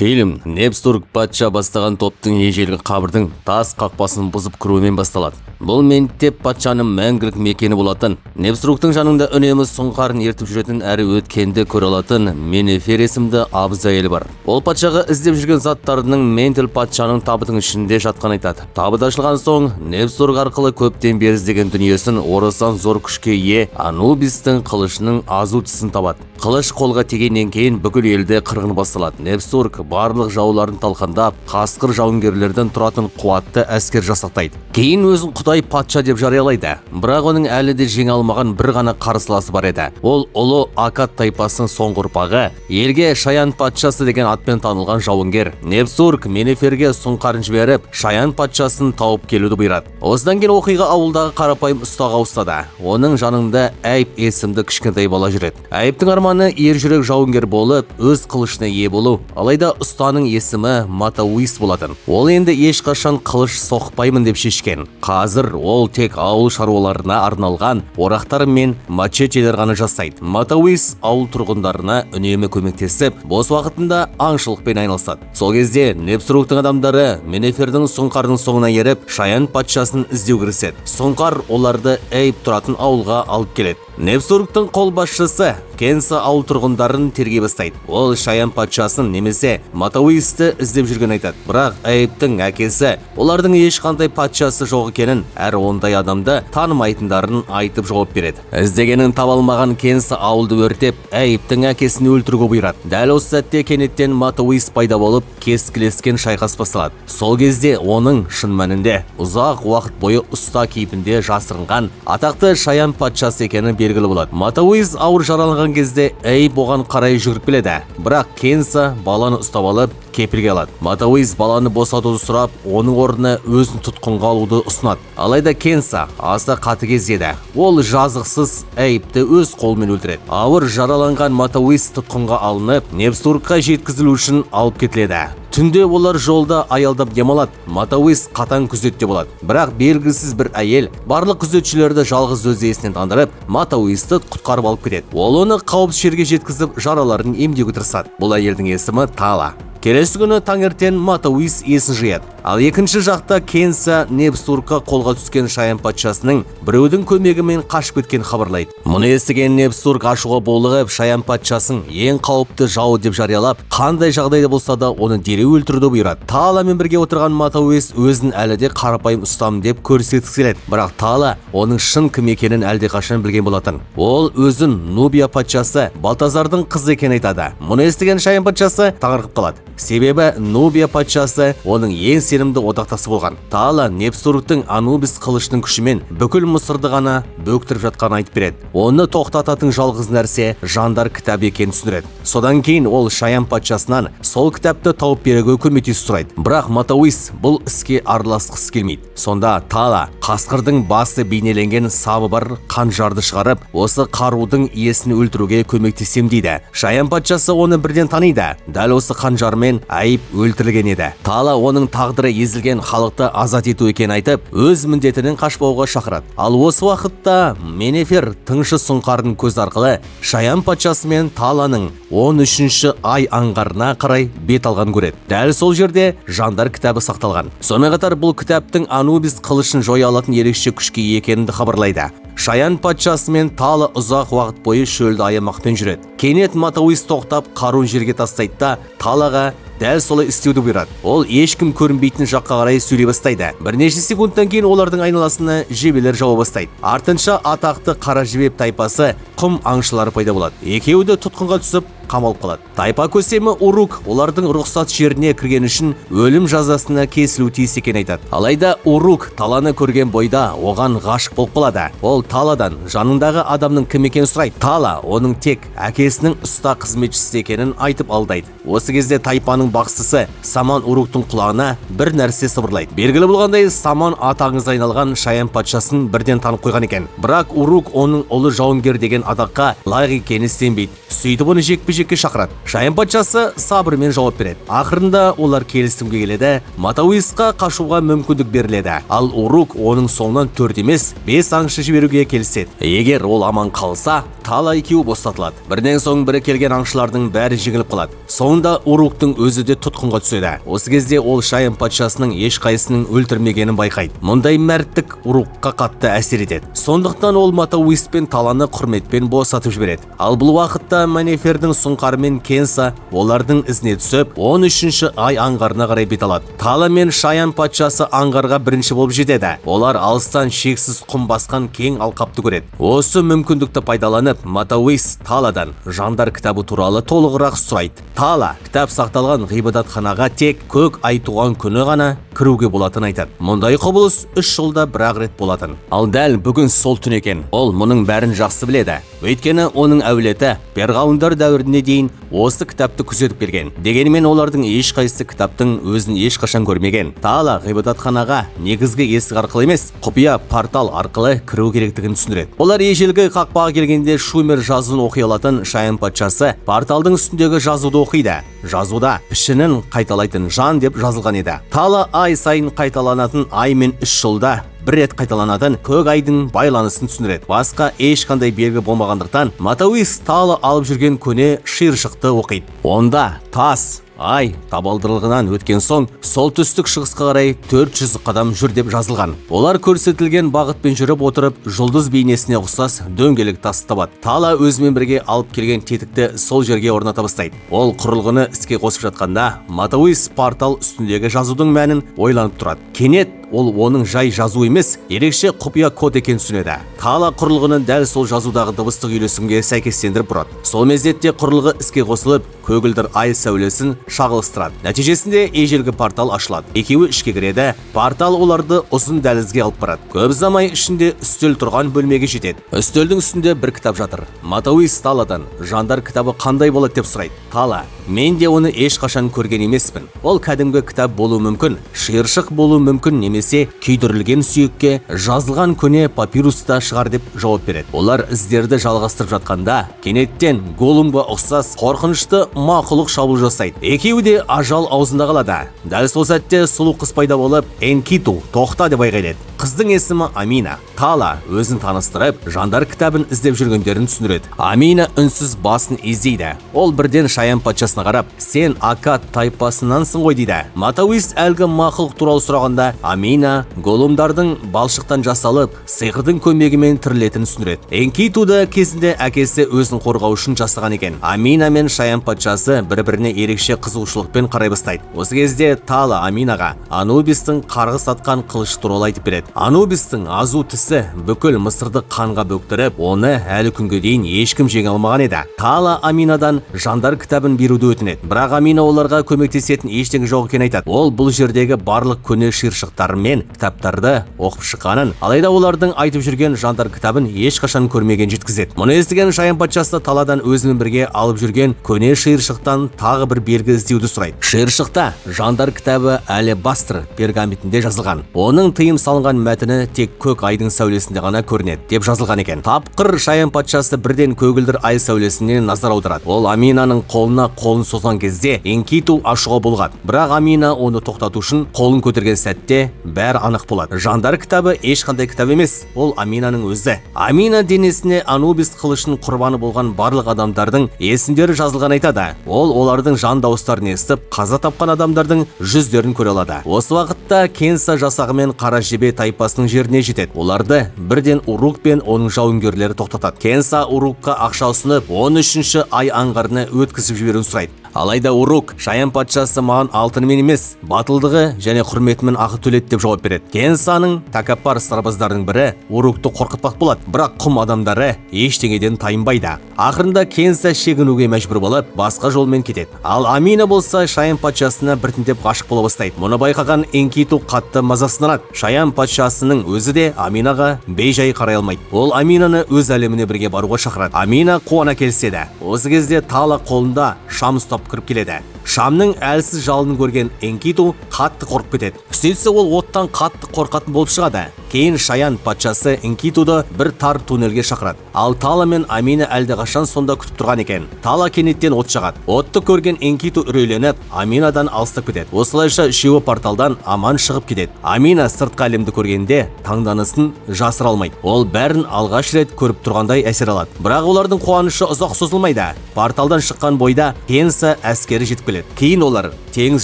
Фильм Небстург патша бастаған топтың ежелгі қабірдің тас қақпасын бұзып кіруімен басталады. Бұл ментеп патшаның мәңгілік мекені болатын. Небстургтың жанында үнемі сұңқарын ертіп жүретін әрі өткенді көре алатын Менефер есімді абыз әйел бар. Ол патшаға іздеп жүрген заттарының Ментел патшаның табытың ішінде жатқан айтады. Табыт ашылған соң Небстург арқылы көптен бері іздеген дүниесін орасан зор күшке ие Анубистің қылышының азу тісін табады. Қылыш қолға тигеннен кейін бүкіл елде қырғын басталады. Небстург барлық жауларын талқандап, қасқыр жауынгерлерден тұратын қуатты әскер жасақтайды. Кейін өзін Құдай патша деп жариялайды. Бірақ оның әлі де жеңе алмаған бір ғана қарсыласы бар еді. Ол ұлы Акат тайпасының соңғы ұрпағы, елге Шаян патшасы деген атпен танылған жауынгер. Небстург Менеферге сұңқарын жіберіп, Шаян патшасын тауып келуді бұйырады. Осыдан кейін оқиға ауылдағы қарапайым ұстаға ауысады. Оның жанында Әйіп есімді кішкентай бала жүреді. Әйіптің арманы ержүрек жауынгер болып, өз қылышына ие болу. Алайда ұстаның есімі Матауис болатын. Ол енді ешқашан қылыш соқпаймын деп шешкен. Қазір ол тек ауыл шаруаларына арналған орақтар мен мачетелер ғана жасайды. Матауис ауыл тұрғындарына үнемі көмектесіп, бос уақытында аңшылықпен айналысады. Сол кезде Небстургтың адамдары Менефердің сұңқарының соңына еріп, Шаян патшасын іздеу кіріседі. Сұңқар оларды Әйіп тұратын ауылға алып келеді. Небстургтың қолбасшысы Кенса ауыл тұрғындарын тергей бастайды. Ол Шаян патшасын немесе Матауисті іздеп жүрген айтады. Бірақ Әйіптің әкесі олардың ешқандай патшасы жоқ екенін, әрі ондай адамды танымайтындарын айтып жауап береді. Іздегенін таба алмаған Кенса ауылды өртеп, Әйіптің әкесін өлтіруге бұйырады. Дәл осы сәтте кенеттен Матауис пайда болып, кескілескен шайқас басталады. Сол кезде оның шын мәнінде ұзақ уақыт бойы ұста кейпінде жасырынған атақты Шаян патшасы екені белгілі болады. Матауис ауыр жараланған кезде Әйіп оған қарай жүгіріп келеді. Бірақ Кенса баланы ұстап алып кепілге алады. Матауис баланы босатуды сұрап, оның орнына өзін тұтқынға алуды ұсынады. Алайда Кенса аса қатыгез еді. Ол жазықсыз Әйіпті өз қолымен өлтіреді. Ауыр жараланған Матауис тұтқынға алынып, Небстургқа жеткізілу үшін алып кетіледі. Түнде олар жолда аялдап демалады. Матауис қатаң күзетте болады. Бірақ белгісіз бір әйел барлық күзетшілерді жалғыз өз есінен тандырып, Матауисті құтқарып алып кетеді. Ол оны қауіпсіз жерге жеткізіп, жараларын емдеуге тырысады. Бұл әйелдің есімі Тала. Келесі күні таңертең Матауис есін жияды. Ал екінші жақта Кенса Небстургқа қолға түскен Шаян патшасының біреудің көмегімен қашып кеткен хабарлайды. Мұны естіген Небстург ашуға булығып, Шаян патшасын ең қауіпті жауы деп жариялап, қандай жағдайда болса да оны дереу өлтіруді бұйырады. Таламен бірге отырған Матауис өзін әлі де қарапайым ұстамын деп көрсеткісі келеді. Бірақ Тала оның шын кім екенін әлдеқашан білген болатын. Ол өзін Нубия патшасы Балтазардың қызы екенін айтады. Мұны естіген Шаян патшасы таңырқап қалады. Себебі Нубия патшасы оның ең сенімді одақтасы болған. Тала Небстургтың Анубис қылышының күшімен бүкіл Мысырды ғана бөктіріп жатқанын айтып береді. Оны тоқтататын жалғыз нәрсе жандар кітабы екенін түсіндіреді. Содан кейін ол Шаян патшасынан сол кітапты тауып беруге көмектесуді сұрайды. Бірақ Матауис бұл іске араласқысы келмейді. Сонда Тала қасқырдың басы бейнеленген сабы бар қанжарды шығарып, осы қарудың иесін өлтіруге көмектесем дейді. Шаян патшасы оны бірден таниды. Дәл осы қанжармен Әйіп өлтірілген еді. Тала оның тағдыры езілген халықты азат ету екенін айтып, өз міндетінен қашпауға шақырады. Ал осы уақытта Менефер тыңшы сұңқардың көз арқылы Шаян патшасы мен Таланың 13-ші ай аңғарына қарай бет алған көреді. Дәл сол жерде жандар кітабы сақталған. Сонымен қатар бұл кітаптың Анубис қылышын жоя алатын ерекше күшке екенін хабарлайды. Шаян патшасы мен Тала ұзақ уақыт бойы шөлді аямақпен жүреді. Кенет Матауис тоқтап қаруын жерге тастайды да Талаға дәл солай істеуді бұйырады. Ол ешкім көрінбейтін жаққа қарай сөйлей бастайды. Бірнеше секундтан кейін олардың айналасына жебелер жауа бастайды. Артынша атақты қара жебе тайпасы құм аңшылары пайда болады. Екеуі де тұтқынға түсіп қамалып қалады. Тайпа көсемі Урук олардың рұқсат жеріне кірген үшін өлім жазасына кесілу тиіс екенін айтады. Алайда Урук Таланы көрген бойда оған ғашық болып қалады. Ол Таладан жанындағы адамның кім екенін сұрайды. Тала оның тек әкесінің ұста қызметшісі екенін айтып алдайды. Осы кезде тайпаның бақсысы Саман Уруктың құлағына бір нәрсе сыбырлайды. Белгілі болғандай, Саман атаңыз айналған Шаян патшасын бірден танып қойған екен. Бірақ Урук оның ұлы жауынгер деген атаққа лайық екенін сенбейді. Сөйтіп оны жекпе жекпе-жекке шақырады. Шайын патшасы сабырмен жауап береді. Ақырында олар келісімге келеді. Матауисқа қашуға мүмкіндік беріледі. Ал Урук оның соңынан 4 емес 5 аңшы жіберуге келіседі. Егер ол аман қалса, Тала екеуі босатылады. Бірден соң бірі келген аңшылардың бәрі жеңіліп қалады. Соңында Уруктың өзі де тұтқынға түседі. Осы кезде ол Шайын патшасының ешқайсының өлтірмегенін байқайды. Мұндай мәрттік Урукқа қатты әсер етеді. Сондықтан ол Матауис пен Таланы құрметпен босатып жібереді. Ал бұл уақытта Манефердің сұңқары мен Кенса олардың ізіне түсіп, 13-ші ай аңғарына қарай бет алады. Тала мен Шайын патшасы аңғарға бірінші болып жетеді. Олар алыстан шексіз құм басқан кең алқапты көреді. Осы мүмкіндікті пайдаланып, Матауис Таладан жандар кітабы туралы толығырақ сұрайды. Тала кітап сақталған ғибадатханаға тек көк ай туған күні ғана кіруге болатын айтады. Мұндай құбылыс 3 жылда бір-ақ рет болатын. Ал дәл бүгін сол түн екен. Ол мұның бәрін жақсы біледі. Өйткені оның әулеті перғауындар дәуіріне дейін осы кітапты күзетіп келген. Дегенмен олардың ешқайсысы кітаптың өзін ешқашан көрмеген. Тала ғибадатханаға негізгі есік арқылы емес, құпия портал арқылы кіру керектігін түсіндіреді. Олар ежелгі қақпаға келгенде Шумер жазуын оқи алатын Шайын патшасы порталдың үстіндегі жазуды оқиды. Жазуда пішінін қайталайтын жан деп жазылған еді. Тала ай сайын қайталанатын ай мен 3 жылда бір рет қайталанатын көк айдың байланысын түсіндіреді. Басқа ешқандай белгі болмағандықтан Матауис Тала алып жүрген көне шиыршықты оқиды. Онда тас ай табалдырығынан өткен соң солтүстік шығысқа қарай 400 қадам жүр деп жазылған. Олар көрсетілген бағытпен жүріп отырып, жұлдыз бейнесіне ұқсас дөңгелек тасты табады. Тала өзімен бірге алып келген тетікті сол жерге орната бастайды. Ол құрылғыны іске қосып жатқанда, Матауис портал үстіндегі жазудың мәнін ойланып тұрады. Кенет ол оның жай жазу емес, ерекше құпия код екенін түсінеді. Тала құрылғыны дәл сол жазудағы дыбыстық үйлесімге сәйкестендіріп бұрады. Сол мезетте құрылғы іске қосылып, көгілдір ай сәулесін шағылыстырады. Нәтижесінде ежелгі портал ашылады. Екеуі ішке кіреді. Портал оларды ұзын дәлізге алып барады. Көп замай ішінде үстел тұрған бөлмеге жетеді. Үстелдің үстінде бір кітап жатыр. Матауис Таладан жандар кітабы қандай болады деп сұрайды. Тала: мен де оны ешқашан көрген емеспін. Ол кәдімгі кітап болуы мүмкін, шиыршық болуы мүмкін, немесе күйдірілген сүйекке жазылған көне папируста шығар деп жауап береді. Олар іздерді жалғастырып жатқанда, кенеттен Голумға ұқсас қорқынышты мақұлық шабуыл жасайды. Екеуі де ажал аузында қалады. Дәл сол сәтте сұлу қыз пайда болып, Энкиту, тоқта деп айғайлайды. Қыздың есімі Амина. Тала өзін таныстырып, жандар кітабын іздеп жүргендерін түсіндіреді. Амина үнсіз басын изейді. Ол бірден Шайын патшасына қарап, сен Акат тайпасынансың ғой дейді. Матауис әлгі мақұлық туралы сұрағанда, Амина голумдардың балшықтан жасалып, сиқырдың көмегімен тірілетінін түсіндіреді. Энкиту да кезінде әкесі өзін қорғау үшін жасаған екен. Амина мен Шайын патшасы бір-біріне ерекше қызығушылықпен қарай бастайды. Осы кезде Тала Аминаға Анубистің қарғыс атқан қылыш туралы айтып береді. Анубистің азу тісі бүкіл Мысырды қанға бөктіріп, оны әлі күнге дейін ешкім жеңе алмаған еді. Тала Аминадан жандар кітабын беруді өтінеді. Бірақ Амина оларға көмектесетін ештеңе жоқ екенін айтады. Ол бұл жердегі барлық көне шиыршықтар мен кітаптарды оқып шыққанын, алайда олардың айтып жүрген жандар кітабын ешқашан көрмеген жеткізеді. Мұны естіген Шайын патшасы Таладан өзімен бірге алып жүрген көне шиыршықтан тағы бір белгі іздеуді сұрайды. Шиыршықта жандар кітабы Алебастр пергаментінде жазылған. Оның тыйым салынған мәтіні тек көк айдың сәулесінде ғана көрінеді деп жазылған екен. Тапқыр Шайын патшасы бірден көгілдір ай сәулесіне назар аударады. Ол Аминаның қолына қолын созған кезде Энкиту ашуға болған. Бірақ Амина оны тоқтату үшін қолын көтерген сәтте бәрі анық болады. Жандар кітабы ешқандай кітап емес, ол Аминаның өзі. Амина денесіне Анубис қылышын құрбаны болған барлық адамдардың есімдері жазылған айтады. Ол олардың жан дауыстарын естіп, қаза тапқан адамдардың жүздерін көре алады. Осы уақытта Кенса жасағымен қара жебе тайпасының жеріне жетеді. Оларды бірден Урук пен оның жауынгерлері тоқтатады. Кенса Урукқа ақша ұсынып, 13-ші ай аңғарына өткізіп жіберуін сұрайды. Алайда Урук: Шайын патшасы маған алтынымен емес, батылдығы және құрметімен ақы төледі деп жауап береді. Кенсаның тәкаппар сарбаздарының бірі Урукты қорқытпақ болады, бірақ құм адамдары ештеңеден тайынбайды. Ақырында Кенса шегінуге мәжбүр болып, басқа жолмен кетеді. Ал Амина болса Шайын патшасына біртіндеп ғашық бола бастайды. Мұны байқаған Энкиту қатты мазасызданады. Шайын патшасының өзі де Аминаға бейжай қарай алмайды. Ол Аминаны өз әлеміне бірге баруға шақырады. Амина қуана келіседі. Осы кезде Тала қолында шам ұстап кіріп келеді. Шамның әлсіз жалынын көрген Энкиду қатты қорқып кетеді. Сөйтсе ол оттан қатты қорқатын болып шығады. Кейін Шаян патшасы Энкитуды бір тар туннельге шақырады. Ал Тала мен Амина әлдеқашан сонда күтіп тұрған екен. Тала кенеттен от жағады. Отты көрген Энкиту үрейленіп, Аминадан алыстап кетеді. Осылайша үшеуі порталдан аман шығып кетеді. Амина сыртқы әлемді көргенде таңданысын жасыра алмайды. Ол бәрін алғаш рет көріп тұрғандай әсер алады. Бірақ олардың қуанышы ұзақ созылмайды. Порталдан шыққан бойда Кенса әскері жетіп келеді. Кейін олар теңіз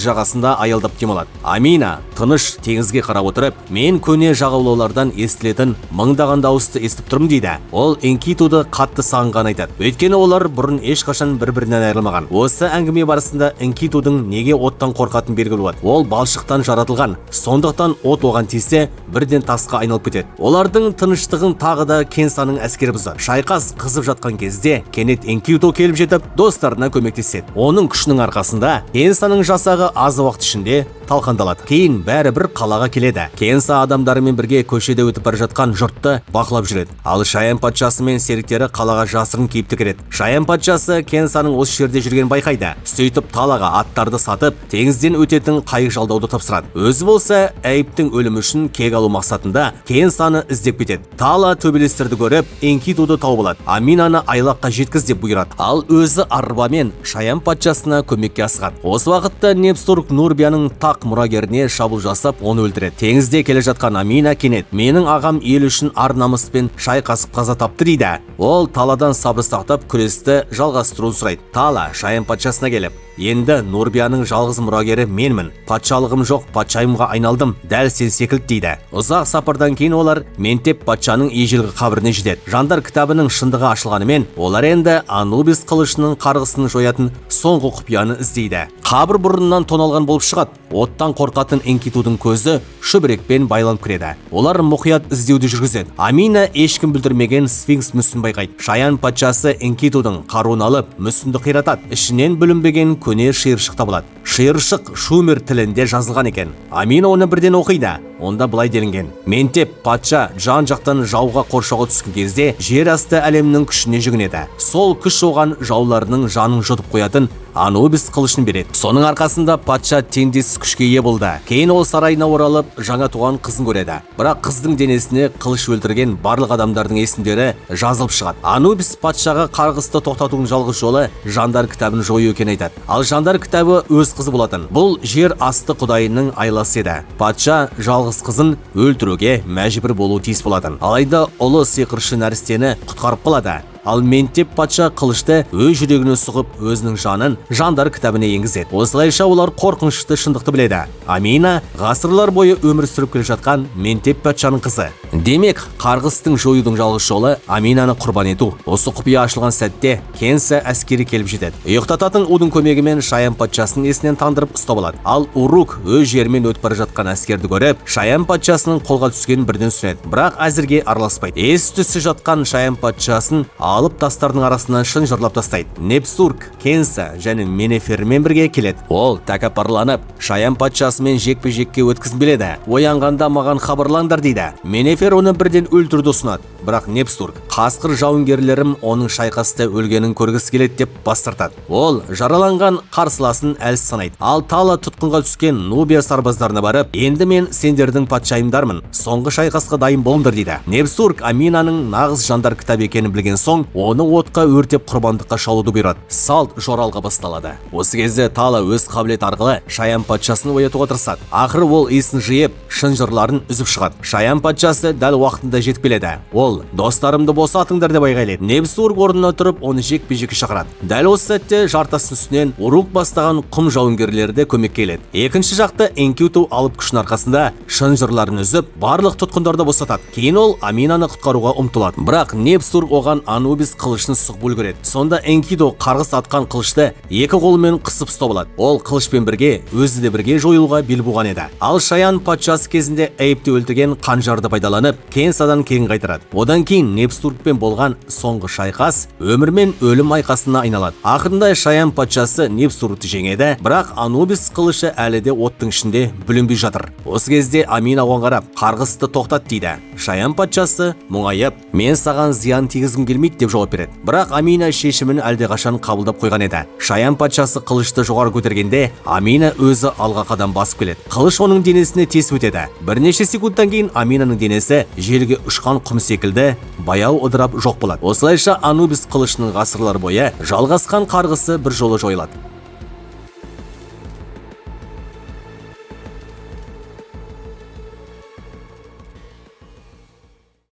жағасында аялдап демалады. Амина тыныш теңізге қарап отырып, мен көне жағалаулардан естілетін мыңдаған дауысты естіп тұрмын дейді. Ол Энкитуды қатты сағынғанын айтады. Өйткені олар бұрын ешқашан бір-бірінен айырылмаған. Осы әңгіме барысында Энкитудың неге оттан қорқатын белгілі болады. Ол балшықтан жаратылған. Сондықтан от оған тисе, бірден тасқа айналып кетеді. Олардың тыныштығын тағы да Кенсаның әскері бұзады. Шайқас қызып жатқан кезде кенет Энкиту келіп жетіп, достарына көмектеседі. Оның күшінің арқасында Кенсаның жасағы аз уақыт ішінде талқандалады. Кейін бәрі бір қалаға келеді. Кенса адамдарымен бірге көшеде өтіп бара жатқан жұртты бақылап жүреді. Ал Шаян патшасы мен серіктері қалаға жасырын киіп кіреді. Шаян патшасы Кенсаның осы жерде жүргенін байқайды. Сөйтіп Талаға аттарды сатып, теңізден өтетін қайық жалдауды тапсырады. Өзі болса, Әйіптің өлімі үшін кек алу мақсатында Кенсаны іздеп кетеді. Тала төбелестерді көріп, Энкитуды тауып алады. Аминаны айлаққа жеткіз деп бұйырады. Ал өзі арбамен Шаян патшасына көмекке асығады. Осы уақытта Небстург Нурбияның тақ мұрагеріне шабуыл жасап, оны өлтіреді. Теңізде келе жатқан Амина кенет, менің ағам ел үшін ар намыспен шайқасып қаза тапты дейді. Ол Таладан сабыр сақтап күресті жалғастыруын сұрайды. Тала Шаян патшасына келіп, енді Нурбияның жалғыз мұрагері менмін. Патшалығым жоқ, патшайымға айналдым, дәл сен секілді дейді. Ұзақ сапардан кейін олар Ментеп патшаның ежелгі қабіріне жетеді. Жандар кітабының шындығы ашылғанымен, олар енді Анубис қылышының қарғысын жоятын соңғы құпияны іздейді. Қабір бұрыннан тоналған болып шығады. Оттан қорқатын Энкитудың көзі шүбірекпен байланып кіреді. Олар мұқият іздеуді жүргізеді. Амина ешкім білдірмеген сфинкс мүсінін байқайды. Шаян патшасы Энкитудың қаруын алып, мүсінді қиратады. Ішінен бүлінбеген көне шиыршық табылады. Шиыршық шумер тілінде жазылған екен. Амина оны бірден оқиды. Онда былай делінген: Ментеп патша жан-жақтан жауға қоршауға түскен кезде жер асты әлемнің күшіне жүгінеді. Сол күш оған жауларының жанын жұтып қоятын Анубис қылышын береді. Соның арқасында патша теңдессіз күшке ие болды. Кейін ол сарайына оралып, жаңа туған қызын көреді. Бірақ қыздың денесіне қылыш өлтірген барлық адамдардың есімдері жазылып шығады. Анубис патшаға қарғысты тоқтатудың жалғыз жолы жандар кітабын жою екенін айтады. Ал жандар кітабы өз қызы болатын. Бұл жер асты құдайының айласы еді. Патша жалғыз қызын өлтіруге мәжбүр болуы тиіс болатын. Алайда ұлы сиқыршы нәрестені құтқарып қалады. Ал Ментеп патша қылышты өз жүрегіне сұғып, өзінің жанын жандар кітабына енгізеді. Осылайша олар қорқынышты шындықты біледі. Амина ғасырлар бойы өмір сүріп келе жатқан Ментеп патшаның қызы. Демек, қарғыстың жоюдың жалғыз жолы Аминаны құрбан ету. Осы құпия ашылған сәтте Кенса әскері келіп жетеді. Ұйықтататын удың көмегімен Шаян патшасын есінен тандырып ұстап алады. Ал Урук өз жерімен өтіп бара жатқан әскерді көріп, Шаян патшасының қолға түскенін бірден түсінеді. Бірақ әзірге араласпайды. Ес-түссіз жатқан Шаян патшасын алып тастардың арасынан шынжырлап тастайды. Небстург, Кенса және Менефермен бірге келеді. Ол тәкаппарланып, Шаян патшасымен жекпе-жекке өткізгісі келеді. Оянғанда маған хабарлаңдар дейді. Менефер оны бірден өлтіруді ұсынады. Бірақ Небстург, қасқыр жауынгерлерім оның шайқаста өлгенін көргісі келеді деп бас тартады. Ол жараланған қарсыласын әлсіз санайды. Ал Тала тұтқынға түскен Нубия сарбаздарына барып, енді мен сендердің патшайымдармын, соңғы шайқасқа дайын болыңдар дейді. Небстург Аминаның нағыз жандар кітабы екенін білген соң, оны отқа өртеп құрбандыққа шалуды бұйырады. Салт жоралға басталады. Осы кезде Тала өз қабілет арқылы Шаян патшасын оятуға тырысады. Ақыры ол есін жиып, шынжырларын үзіп шығады. Шаян патшасы дәл уақытында жетіп келеді. Ол достарымды босатыңдар деп айғайлайды. Небстург орнына тұрып, оны жекпе-жекке шақырады. Дәл осы сәтте жартастың үстінен Урук бастаған құм жауынгерлері де көмекке келеді. Екінші жақта Энкиту алып күшінің арқасында шынжырларын үзіп, барлық тұтқындарды босатады. Кейін ол Аминаны құтқаруға ұмтылады. Бірақ Небстург оған Анубис қылышын сұғып үлгереді. Сонда Энкиту қарғыс атқан қылышты екі қолымен қысып ұстап алады. Ол қылышпен бірге өзі де бірге жойылуға бел буған еді. Ал Шаян патшасы кезінде Әйіпті өлтірген қанжарды пайдаланып, Кенсадан кейін қайтарады. Одан кейін Небстургпен болған соңғы шайқас өмір мен өлім айқасына айналады. Ақырында Шаян патшасы Небстургты жеңеді, бірақ Анубис қылышы әлі де оттың ішінде бүлінбей жатыр. Осы кезде Амина оған қарап, қарғысты тоқтат дейді. Шаян патшасы мұңайып, мен саған зиян тигізгім келмейді деп жауап береді. Бірақ Амина шешімін әлдеқашан қабылдап қойған еді. Шаян патшасы қылышты жоғары көтергенде, Амина өзі алға қадам басып келеді. Қылыш оның денесіне тесіп өтеді. Бірнеше секундтан кейін Аминаның денесі желге ұшқан құм секілді баяу ыдырап жоқ болады. Осылайша Анубис қылышының ғасырлар бойы жалғасқан қарғысы бір жолы жойылады.